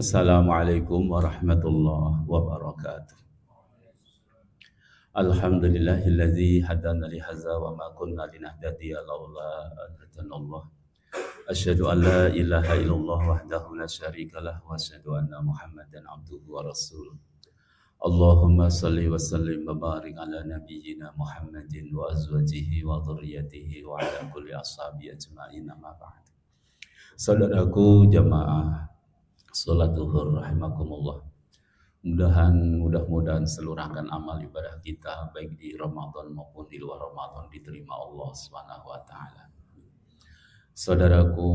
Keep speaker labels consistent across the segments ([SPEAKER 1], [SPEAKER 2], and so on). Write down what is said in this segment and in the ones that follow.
[SPEAKER 1] Assalamualaikum warahmatullahi wabarakatuh. Alhamdulillahilladzi hadana li hadza wa ma kunna linahtadiya laula an hadanallah. Asyhadu an la ilaha illallah wahdahu la syarikalah wa asyhadu anna Muhammadan abduhu wa rasuluh. Allahumma salli wa sallim wa barik ala nabiyyina Muhammadin wa azwajihi wa dhurriyyatihi wa ala kulli ashabi ajma'in amma ba'd. Saudaraku jamaah salat zuhur rahimakumullah. Mudah-mudahan seluruhkan amal ibadah kita baik di Ramadan maupun di luar Ramadan diterima Allah Subhanahu wa taala. Saudaraku,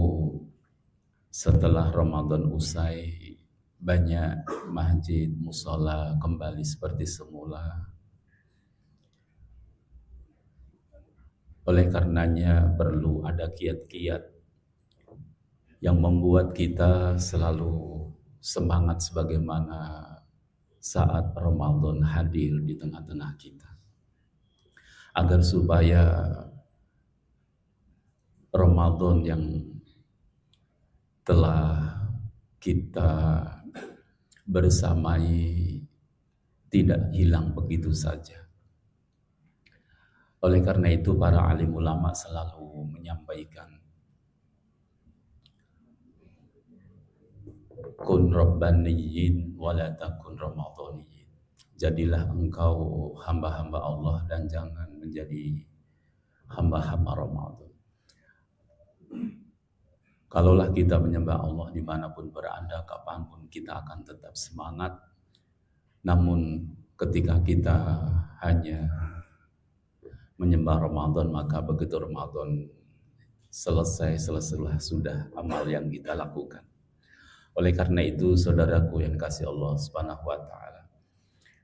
[SPEAKER 1] setelah Ramadan usai, banyak masjid, musola kembali seperti semula. Oleh karenanya perlu ada kiat-kiat yang membuat kita selalu semangat sebagaimana saat Ramadan hadir di tengah-tengah kita. Agar supaya Ramadan yang telah kita bersamai tidak hilang begitu saja. Oleh karena itu para alim ulama selalu menyampaikan kun rabbaniyin wala takun ramadhaniyin. Jadilah engkau hamba-hamba Allah dan jangan menjadi hamba-hamba Ramadan. Kalaulah kita menyembah Allah dimanapun berada, kapanpun kita akan tetap semangat. Namun ketika kita hanya menyembah Ramadan, maka begitu Ramadan selesai sudah amal yang kita lakukan. Oleh karena itu saudaraku yang kasih Allah Subhanahu wa taala,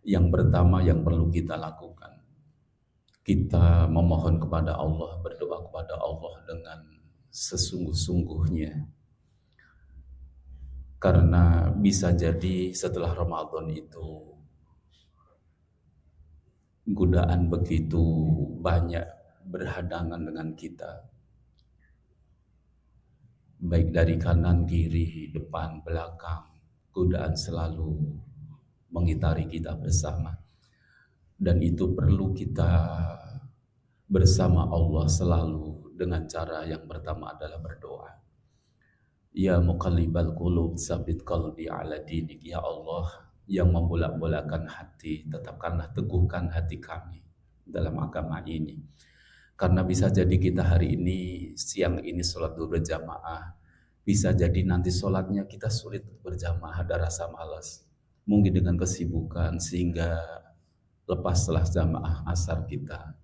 [SPEAKER 1] yang pertama yang perlu kita lakukan, kita memohon kepada Allah, berdoa kepada Allah dengan sesungguh-sungguhnya. Karena bisa jadi setelah Ramadan itu godaan begitu banyak berhadangan dengan kita. Baik dari kanan, kiri, depan, belakang, godaan selalu mengitari kita bersama. Dan itu perlu kita bersama Allah selalu dengan cara yang pertama adalah berdoa. Ya muqallibal qulub tsabit qalbi ala dinik. Ya Allah yang membolak-bolakan hati, tetapkanlah teguhkan hati kami dalam agama ini. Karena bisa jadi kita hari ini, siang ini sholat berjamaah, bisa jadi nanti sholatnya kita sulit berjamaah, ada rasa malas. Mungkin dengan kesibukan sehingga lepas setelah jamaah asar kita.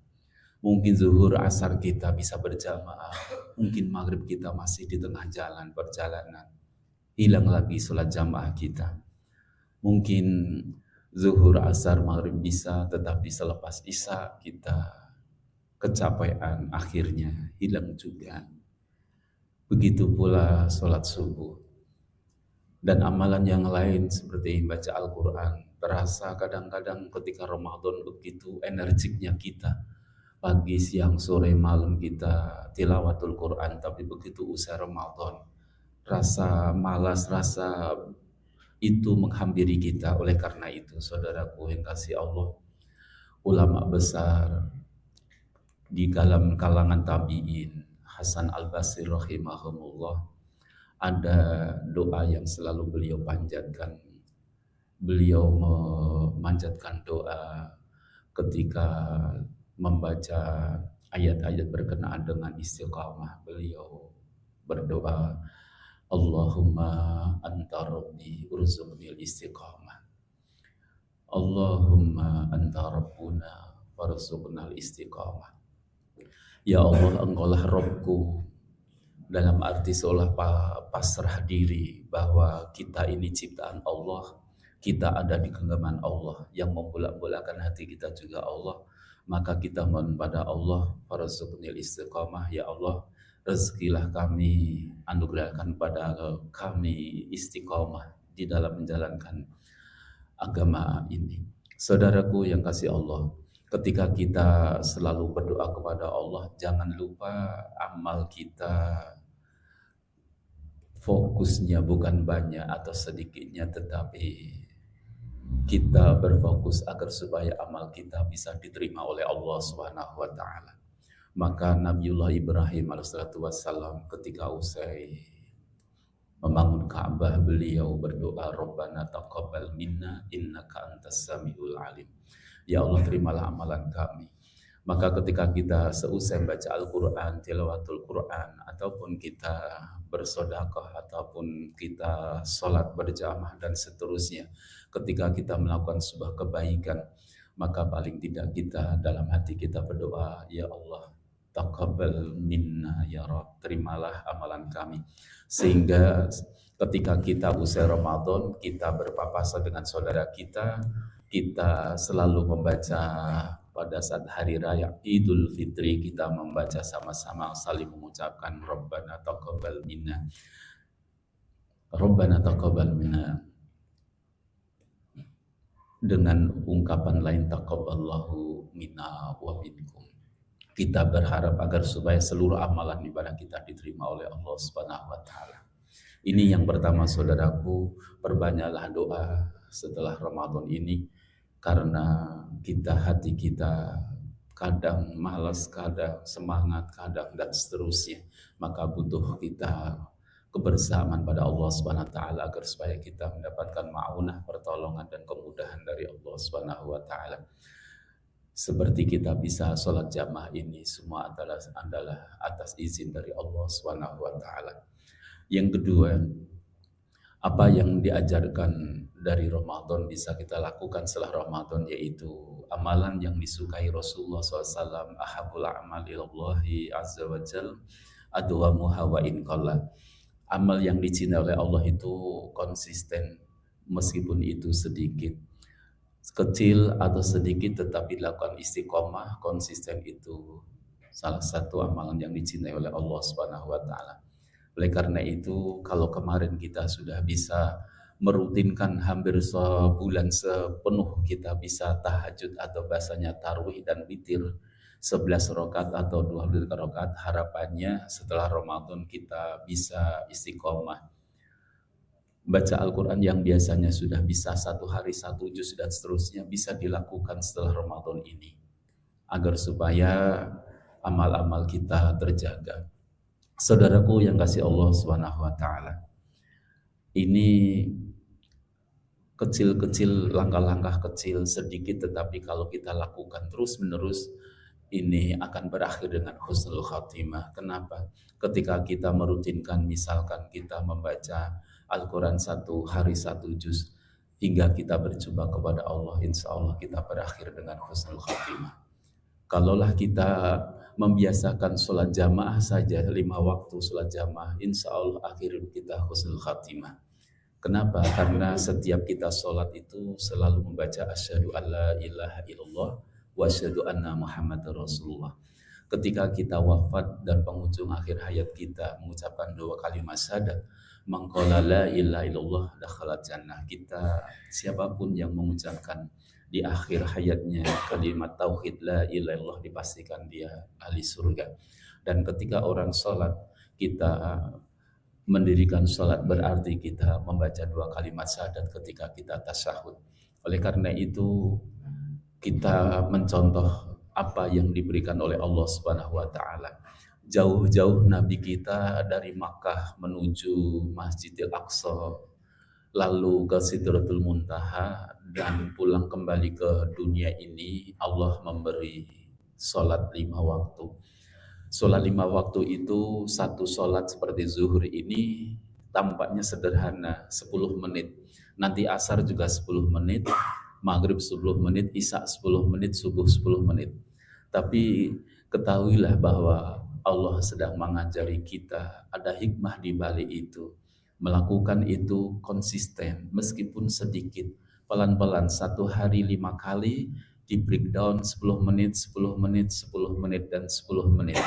[SPEAKER 1] Mungkin zuhur asar kita bisa berjamaah, mungkin maghrib kita masih di tengah jalan perjalanan, hilang lagi sholat jamaah kita. Mungkin zuhur asar maghrib bisa, tetapi selepas isya kita kecapean, akhirnya hilang juga. Begitu pula sholat subuh dan amalan yang lain seperti baca Al-Quran. Terasa kadang-kadang ketika Ramadan begitu energiknya kita, pagi, siang, sore, malam kita tilawatul Quran, tapi begitu usai Ramadan rasa malas, rasa itu menghampiri kita. Oleh karena itu saudaraku yang kasih Allah, ulama besar di dalam kalangan tabi'in, Hasan al-Basri rahimahumullah, ada doa yang selalu beliau panjatkan. Beliau memanjatkan doa ketika membaca ayat-ayat berkenaan dengan istiqamah. Beliau berdoa, Allahumma anta rabbi urzuqnil istiqamah. Allahumma anta rabbuna warzuqnal istiqamah. Ya Allah, engkaulah Rabbku, dalam arti seolah pasrah diri bahwa kita ini ciptaan Allah, kita ada di genggaman Allah, yang membolak-bolakan hati kita juga Allah. Maka kita mohon pada Allah, warzuqnil istiqamah. Ya Allah, rezekilah kami, anugerahkan pada kami istiqamah di dalam menjalankan agama ini. Saudaraku yang kasih Allah, ketika kita selalu berdoa kepada Allah, jangan lupa amal kita fokusnya bukan banyak atau sedikitnya, tetapi kita berfokus agar supaya amal kita bisa diterima oleh Allah Subhanahu wa taala. Maka Nabiullah Ibrahim alaihissalatu wassalam ketika usai membangun Ka'bah, beliau berdoa, Rabbana taqabbal minna innaka antas samiul alim. Ya Allah, terimalah amalan kami. Maka ketika kita seusai baca Al-Quran, tilawatul Quran, ataupun kita bersedekah, ataupun kita sholat berjamaah dan seterusnya, ketika kita melakukan sebuah kebaikan, maka paling tidak kita dalam hati kita berdoa, Ya Allah, taqabbal minna ya Rabb, terimalah amalan kami. Sehingga ketika kita usai Ramadan, kita berpapasan dengan saudara kita selalu membaca pada saat hari raya Idul Fitri, kita membaca sama-sama saling mengucapkan Rabbana taqabbal minna, Rabbana taqabbal minna, dengan ungkapan lain taqabbalallahu minna wa minkum. Kita berharap agar supaya seluruh amalan ibadah kita diterima oleh Allah Subhanahu wa taala. Ini yang pertama, saudaraku, perbanyaklah doa setelah Ramadan ini, karena hati kita kadang malas, kadang semangat, kadang dan seterusnya. Maka butuh kita kebersamaan pada Allah Subhanahu wa taala agar supaya kita mendapatkan ma'unah, pertolongan dan kemudahan dari Allah Subhanahu wa taala. Seperti kita bisa sholat jamaah ini semua adalah atas izin dari Allah Subhanahu wa taala. Yang kedua, apa yang diajarkan dari Ramadan bisa kita lakukan setelah Ramadan, yaitu amalan yang disukai Rasulullah SAW. Ahabul amal ilallahi azza wa jal adwamuha wa in qalla. Amal yang dicintai oleh Allah itu konsisten, meskipun itu sedikit, kecil atau sedikit, tetapi dilakukan istiqomah, konsisten, itu salah satu amalan yang dicintai oleh Allah Subhanahu wa taala. Oleh karena itu, kalau kemarin kita sudah bisa merutinkan hampir sebulan sepenuh kita bisa tahajud atau bahasanya tarawih dan witir 11 rakaat atau 12 rakaat, harapannya setelah Ramadan kita bisa istiqomah baca Al-Quran yang biasanya sudah bisa satu hari satu juz dan seterusnya, bisa dilakukan setelah Ramadan ini, agar supaya amal-amal kita terjaga. Saudaraku yang kasih Allah Subhanahu wa taala, ini kecil-kecil, langkah-langkah kecil sedikit, tetapi kalau kita lakukan terus-menerus, ini akan berakhir dengan husnul khatimah. Kenapa? Ketika kita merutinkan, misalkan kita membaca Al-Quran satu hari satu juz hingga kita berjumpa kepada Allah, insya Allah kita berakhir dengan husnul khatimah. Kalaulah kita membiasakan sholat jamaah saja, 5 waktu sholat jamaah, insya Allah akhir kita husnul khatimah. Kenapa? Karena setiap kita sholat itu selalu membaca asyhadu an la ilaha illallah wa asyhadu anna Muhammadar Rasulullah. Ketika kita wafat dan penghujung akhir hayat kita mengucapkan 2 kalimat syahadat, man qala la ilaha illallah dakhalat jannah. Kita, siapapun yang mengucapkan di akhir hayatnya kalimat tauhid la ilaha illallah, dipastikan dia ahli surga. Dan ketika orang sholat, kita mendirikan sholat berarti kita membaca 2 kalimat syahadat ketika kita tasyahud. Oleh karena itu, kita mencontoh apa yang diberikan oleh Allah Subhanahu wa taala. Jauh-jauh Nabi kita dari Makkah menuju Masjidil Aqsa, lalu ke Sidratul Muntaha, dan pulang kembali ke dunia ini, Allah memberi sholat 5 waktu. Sholat 5 waktu itu, satu sholat seperti zuhur ini tampaknya sederhana, 10 menit. Nanti asar juga 10 menit, maghrib 10 menit, isya 10 menit, subuh 10 menit. Tapi ketahuilah bahwa Allah sedang mengajari kita, ada hikmah di balik itu. Melakukan itu konsisten, meskipun sedikit, pelan-pelan, 1 hari 5 kali, di breakdown 10 menit, 10 menit, 10 menit, dan 10 menit.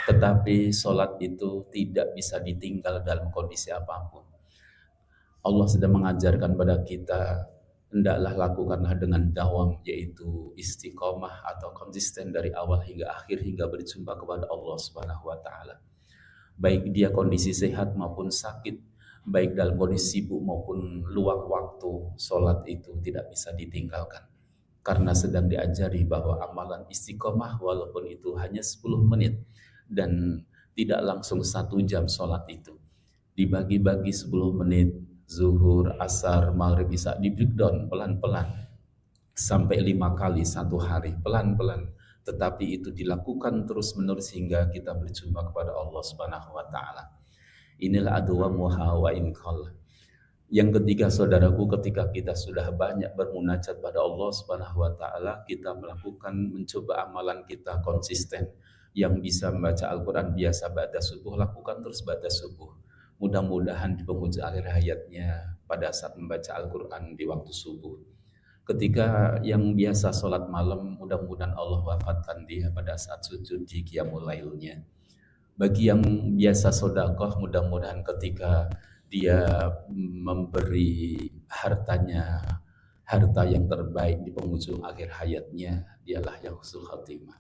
[SPEAKER 1] Tetapi sholat itu tidak bisa ditinggal dalam kondisi apapun. Allah sedang mengajarkan pada kita, hendaklah lakukanlah dengan dawam, yaitu istiqomah atau konsisten dari awal hingga akhir, hingga berjumpa kepada Allah Subhanahu wa taala. Baik dia kondisi sehat maupun sakit, baik dalam kondisi sibuk maupun luang waktu, sholat itu tidak bisa ditinggalkan. Karena sedang diajari bahwa amalan istiqomah walaupun itu hanya 10 menit dan tidak langsung 1 jam sholat itu. Dibagi-bagi 10 menit, zuhur, asar, maghrib, isya, di breakdown pelan-pelan sampai 5 kali 1 hari, pelan-pelan. Tetapi itu dilakukan terus-menerus hingga kita berjumpa kepada Allah Subhanahu wa taala. Inilah adwamuha wa in qalla. Yang ketiga, saudaraku, ketika kita sudah banyak bermunajat pada Allah Subhanahu wa taala, kita melakukan mencoba amalan kita konsisten. Yang bisa membaca Al-Qur'an biasa ba'da subuh, lakukan terus ba'da subuh. Mudah-mudahan di penghujung akhir hayatnya pada saat membaca Al-Qur'an di waktu subuh. Ketika yang biasa sholat malam, mudah-mudahan Allah wafatkan dia pada saat sujud di qiyamul lailnya. Bagi yang biasa sedekah, mudah-mudahan ketika dia memberi hartanya, harta yang terbaik di penghujung akhir hayatnya, dialah yang husnul khatimah.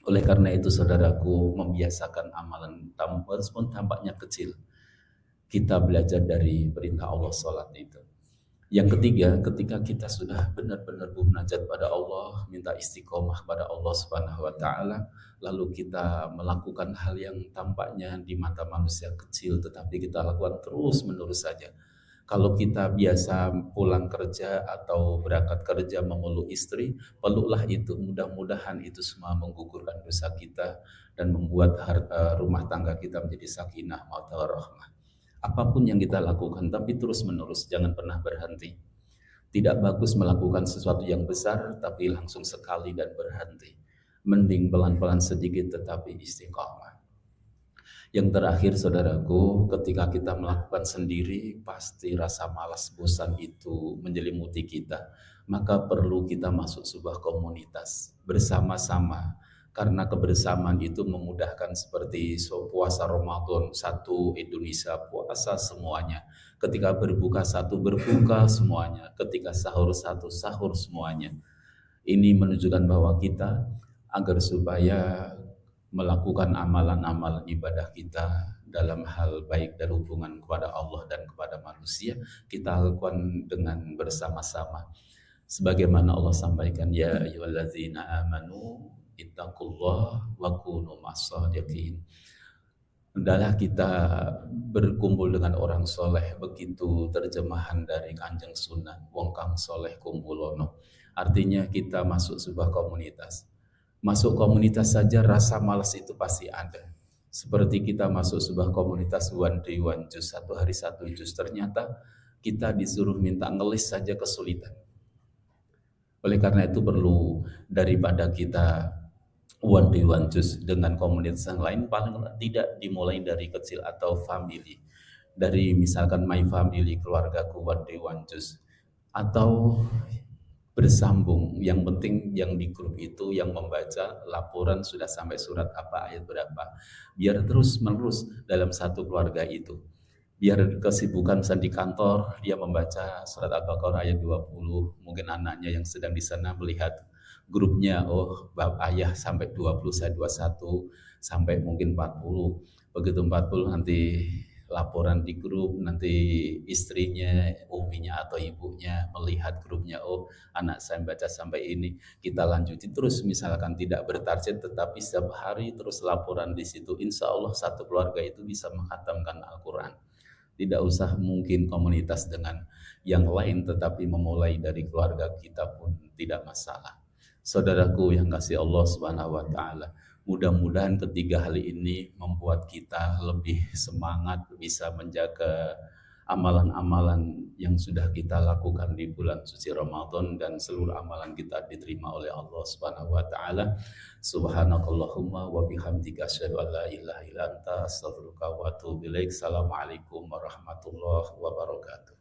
[SPEAKER 1] Oleh karena itu, saudaraku, membiasakan amalan walaupun tampaknya kecil, kita belajar dari perintah Allah sholat itu. Yang ketiga, ketika kita sudah benar-benar bermunajat pada Allah, minta istiqomah pada Allah Subhanahu wa taala, lalu kita melakukan hal yang tampaknya di mata manusia kecil, tetapi kita lakukan terus-menerus saja. Kalau kita biasa pulang kerja atau berangkat kerja memeluk istri, peluklah itu. Mudah-mudahan itu semua menggugurkan dosa kita dan membuat rumah tangga kita menjadi sakinah mawaddah rahmah. Apapun yang kita lakukan, tapi terus-menerus, jangan pernah berhenti. Tidak bagus melakukan sesuatu yang besar, tapi langsung sekali dan berhenti. Mending pelan-pelan sedikit, tetapi istiqomah. Yang terakhir, saudaraku, ketika kita melakukan sendiri, pasti rasa malas bosan itu menyelimuti kita. Maka perlu kita masuk sebuah komunitas bersama-sama. Karena kebersamaan itu memudahkan, seperti puasa Ramadan satu Indonesia, puasa semuanya. Ketika berbuka satu, berbuka semuanya. Ketika sahur satu, sahur semuanya. Ini menunjukkan bahwa kita agar supaya melakukan amalan-amalan ibadah kita dalam hal baik dan hubungan kepada Allah dan kepada manusia, kita lakukan dengan bersama-sama. Sebagaimana Allah sampaikan, ya ayyuhallazina amanu ittaqullah wa kunu ma'as-shadiqin. Hendaklah kita berkumpul dengan orang soleh, begitu terjemahan dari Kanjeng Sunan, wong kang soleh kumpulono. Artinya kita masuk sebuah komunitas. Masuk komunitas saja rasa malas itu pasti ada. Seperti kita masuk sebuah komunitas one day one juz, 1 hari 1 juz, ternyata kita disuruh minta ngelis saja kesulitan. Oleh karena itu perlu, daripada kita one day one juz dengan komunitas yang lain, paling tidak dimulai dari kecil atau family. Dari misalkan my family, keluargaku one day one juz. Atau bersambung, yang penting yang di grup itu yang membaca laporan sudah sampai surat apa, ayat berapa, biar terus menerus dalam satu keluarga itu. Biar kesibukan misalnya di kantor, dia membaca surat Al-Baqarah ayat 20, mungkin anaknya yang sedang di sana melihat grupnya, oh bab ayah sampai 20, saya 21, sampai mungkin 40, begitu 40 nanti laporan di grup, nanti istrinya, uminya atau ibunya melihat grupnya, oh anak saya baca sampai ini, kita lanjutin terus. Misalkan tidak bertarget, tetapi setiap hari terus laporan di situ, insya Allah satu keluarga itu bisa menghatamkan Al-Quran. Tidak usah mungkin komunitas dengan yang lain, tetapi memulai dari keluarga kita pun tidak masalah. Saudaraku yang kasih Allah Subhanahu wa taala, mudah-mudahan ketiga hal ini membuat kita lebih semangat bisa menjaga amalan-amalan yang sudah kita lakukan di bulan suci Ramadan, dan seluruh amalan kita diterima oleh Allah Subhanahu wa taala. Subhanakallahumma wa bihamdika asyhadu an la ilaha illa anta astaghfiruka wa atubu ilaik. Assalamualaikum warahmatullahi wabarakatuh.